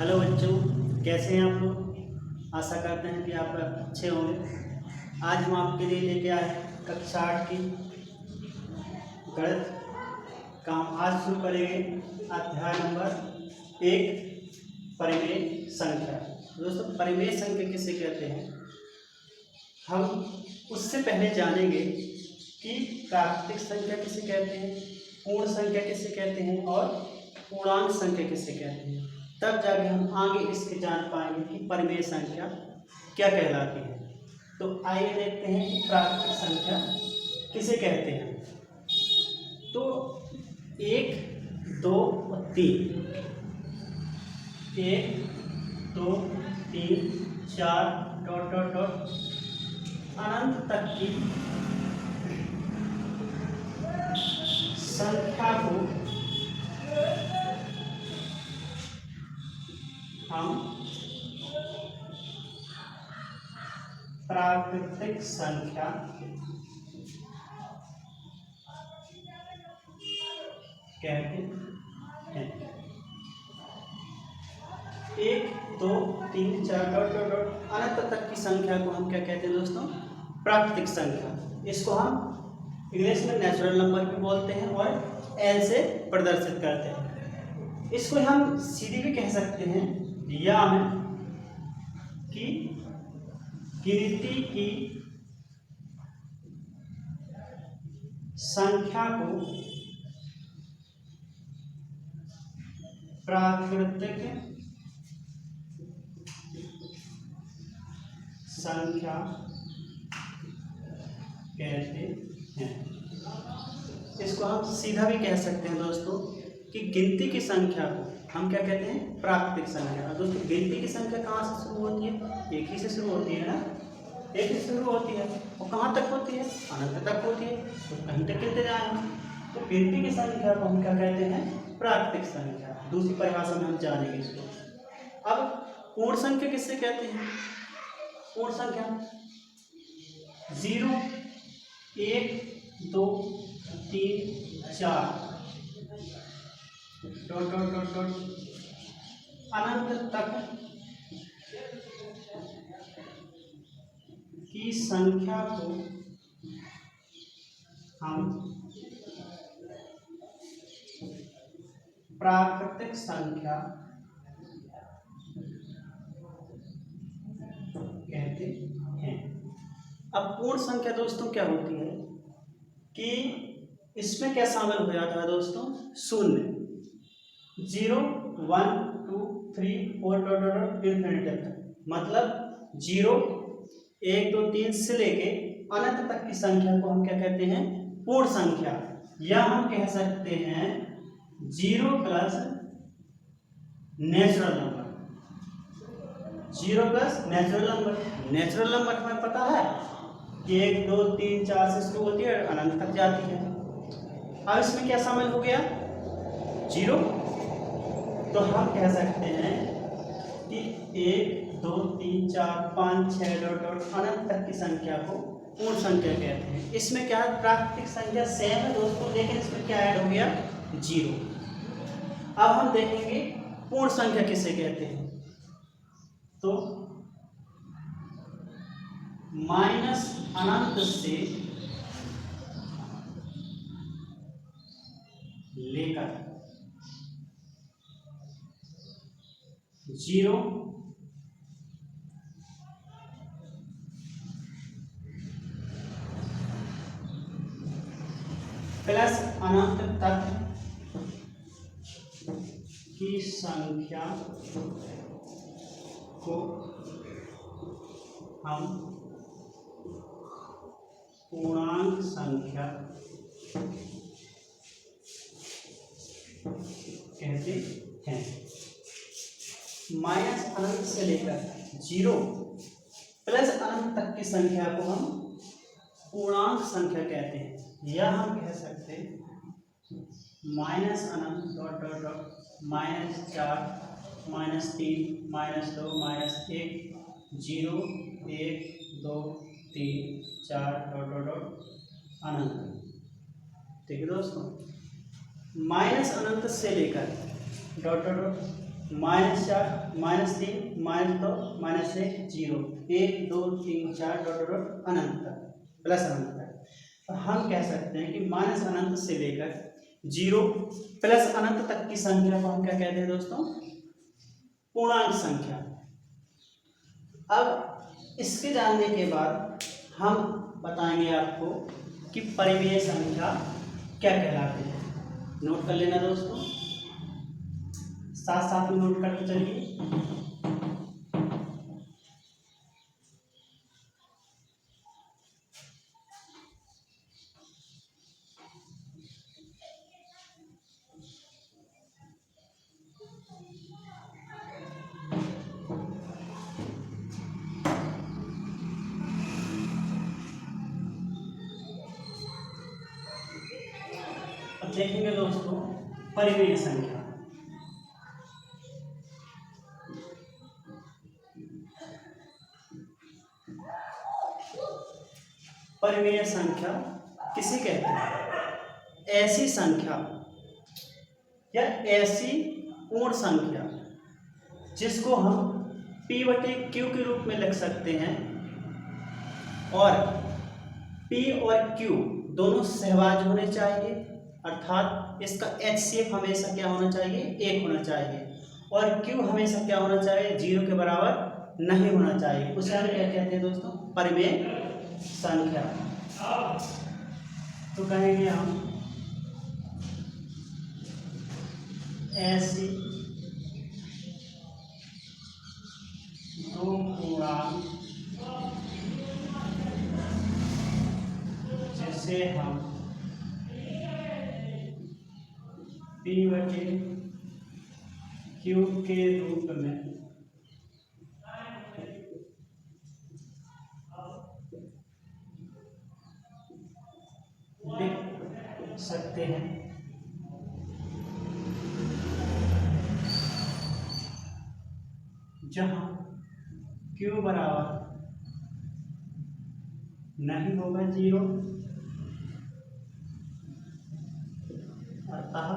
Hello बच्चों, कैसे हैं आप लोग। आशा करते हैं कि आप अच्छे होंगे। आज हम आपके लिए लेके आए हैं कक्षा 8 की गणित का हम आज शुरू करेंगे अध्याय नंबर 1 परिमेय संख्या। दोस्तों, परिमेय संख्या किसे कहते हैं हम उससे पहले जानेंगे कि प्राकृतिक संख्या किसे कहते हैं, पूर्ण संख्या किसे कहते हैं और पूर्णांक संख्या किसे कहते हैं। तब जाके हम आगे इसके जान पाएंगे कि परिमेय संख्या क्या कहलाती है। तो आइए देखते हैं कि प्राकृतिक संख्या किसे कहते हैं। तो 1, 2 और 3, 1, 2, 3, 4 डॉट डॉट डॉट अनंत तक की संख्या को हम प्राकृतिक संख्या कहते हैं। 1, 2, 3, 4 डॉट डॉट डॉट अनंत तक की संख्या को हम क्या कहते हैं दोस्तों, प्राकृतिक संख्या। इसको हम इंग्लिश में नेचुरल नंबर भी बोलते हैं और एल से प्रदर्शित करते हैं। इसको हम सीधी भी कह सकते हैं या में कि गिनती की संख्या को प्राकृतिक संख्या कहते हैं। इसको हम सीधा भी कह सकते हैं दोस्तों कि गिनती की संख्या को हम क्या कहते हैं, प्राकृतिक संख्या। दोस्तों, गिनती की संख्या कहाँ से शुरू होती है, एक ही से शुरू होती है ना, एक ही शुरू होती है। और कहाँ तक होती है, अनंत तक होती है। तो कहीं तक गिनते जाए हम, तो गिनती की संख्या को हम क्या कहते हैं, प्राकृतिक संख्या। दूसरी परिभाषा में हम जानेंगे इसको। अब पूर्ण संख्या किससे कहते हैं। पूर्ण संख्या 0, 1, 2, 3, 4 डॉट डॉट डॉट डॉट अनंत तक की संख्या को हम प्राकृतिक संख्या कहते हैं। अब पूर्ण संख्या दोस्तों क्या होती है कि इसमें क्या शामिल हो जाता है दोस्तों, शून्य, 0, 1, 2, 3, 4 डॉट डॉट इन्फिनिटी तक। मतलब 0, 1, 2, 3 से लेके अनंत तक की संख्या को हम क्या कहते हैं, पूर्ण संख्या। या हम कह सकते हैं 0 plus natural number. 0 plus natural number. Natural number हमें पता है कि 1, 2, 3, 4 से शुरू होती है और अनंत तक जाती है। अब इसमें क्या शामिल हो गया, 0। तो हम कह सकते हैं कि 1, 2, 3, 4, 5, 6 डॉट डॉट अनंत तक की संख्या को पूर्ण संख्या कहते हैं। इसमें क्या है, प्राकृतिक संख्या सेम है दोस्तों, लेकिन इसमें क्या ऐड हो गया, 0। अब हम देखेंगे पूर्ण संख्या किसे कहते हैं। तो माइनस अनंत से लेकर 0 प्लस अनंत तक की संख्या को हम पूर्णांक संख्या कहते हैं। माइनस अनंत से लेकर 0 प्लस अनंत तक की संख्या को हम पूर्णांक संख्या कहते हैं। या हम कह सकते हैं माइनस अनंत dot dot dot -4, -3, -2, -1, 0, 1, 2, 3, 4 dot dot dot अनंत। ठीक है दोस्तों, माइनस अनंत से लेकर dot dot dot -4 -3 -2 -1 0 1 2 3 4 dot dot dot अनंत तक प्लस अनंत तक। तो हम कह सकते हैं कि माइनस अनंत से लेकर 0 प्लस अनंत तक की संख्या को हम क्या कहते हैं दोस्तों? पूर्णांक संख्या। अब इसके जानने के बाद हम बताएंगे आपको कि परिमेय संख्या क्या कहलाती है। नोट कर लेना दोस्तों, साथ साथ में नोट करते चलिए। अब देखेंगे दोस्तों परिमेय संख्या। परिमेय संख्या किसे कहते हैं? ऐसी संख्या या ऐसी पूर्ण संख्या जिसको हम p बटे q के रूप में लिख सकते हैं और p और q दोनों सहभाज्य होने चाहिए, अर्थात इसका HCF हमेशा क्या होना चाहिए? 1 होना चाहिए, और q हमेशा क्या होना चाहिए? 0 के बराबर नहीं होना चाहिए। उसे हम क्या कहते हैं दोस्तों? परिमेय संख्या। तो कहेंगे हम ऐसी दो पूर्णांक जिसे हम p बटे q के रूप में लिख सकते हैं, जहां q बराबर नहीं होगा 0, अतः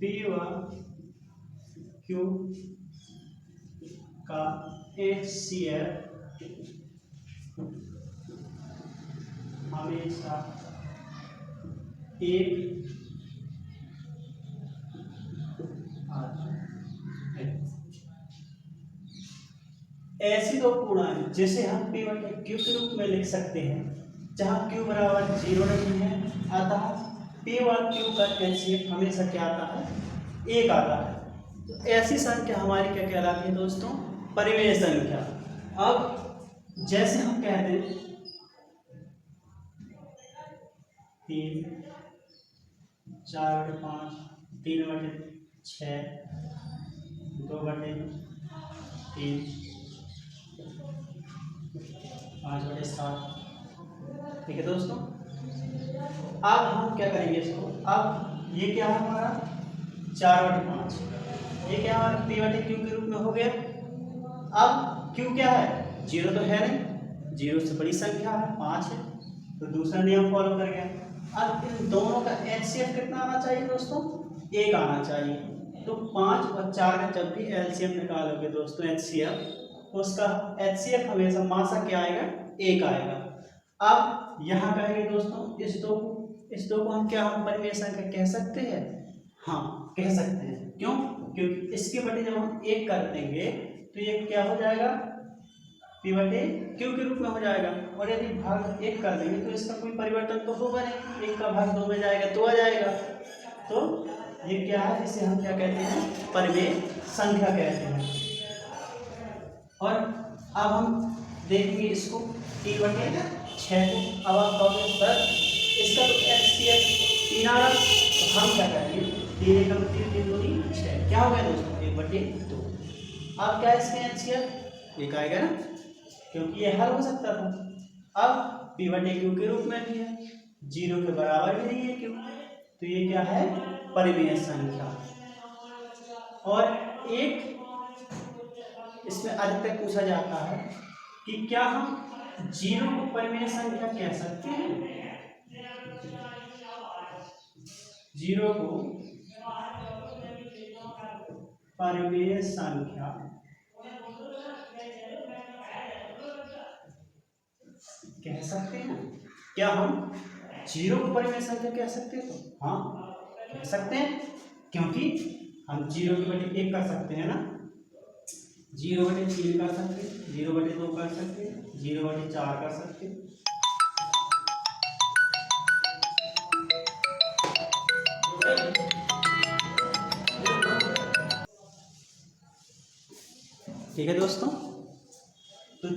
p व q का HCF हमेशा 1 है। ऐसी दो पूर्णांक जिसे हम p बटे q के रूप में लिख सकते हैं, जहां q बराबर 0 नहीं है, अतः p व q का HCF हमेशा क्या आता है? 1 आता है। तो ऐसी संख्या हमारी क्या कहलाती है दोस्तों? परिमेय संख्या। अब जैसे हम कहते हैं 3 4/5 3/6 2/3 5/7, ठीक है दोस्तों। अब हम क्या करेंगे इसको? अब ये क्या है हमारा? 4/5, ये क्या हमारा p बटे q के रूप में हो गया। अब q क्या है? 0 तो है नहीं, 0 से बड़ी संख्या है 5 है, तो दूसरा नियम फॉलो कर गया। अब इन दोनों का HCF कितना आना चाहिए दोस्तों? 1 आना चाहिए। तो 5 और 4 का जब भी LCM निकालोगे दोस्तों HCF, तो उसका HCF हमेशा मासा क्या आएगा? 1 आएगा। अब यहाँ कहेंगे दोस्तों इस दो को हम क्या हम परिमेय संख्या कह सकते हैं? हाँ कह सकते हैं। क्यों? क्योंकि इसके बटे जब हम 1 कर देंगे तो ये क्या हो जाएगा? p बटे q के रूप में हो जाएगा, और यदि भाग 1 कर देंगे तो इसका कोई परिवर्तन तो होगा नहीं, 1 का भाग 2 में जाएगा तो आ जाएगा। तो ये क्या है? इसे हम क्या कहते हैं? परिमेय संख्या कहते हैं। और अब हम देखेंगे इसको t बटे 6 को। अब आप कहोगे सर इसका तो HCF 3 आ रहा, तो हम क्या करेंगे? 3 एकम 3 3 दूनी 6, क्या हो गया दोस्तों? 1/2। अब क्या इसके HCF 1 आएगा ना, क्योंकि ये हल हो सकता था। अब p बटे q के रूप में भी है, 0 के बराबर भी नहीं है q, तो ये क्या है? परिमेय संख्या। और एक इसमें अधिकतर पूछा जाता है कि क्या हम 0 को परिमेय संख्या कह सकते हैं? जीरो को परिमेय संख्या कह सकते हैं। क्या हम जीरो को परिमेय संख्या कह सकते हैं? तो हाँ कह सकते हैं, क्योंकि हम जीरो के बटे एक कर सकते हैं ना, जीरो बटे तीन कर सकते हैं, जीरो बटे दो कर सकते हैं, जीरो बटे चार कर सकते हैं। ठीक है दोस्तों, तो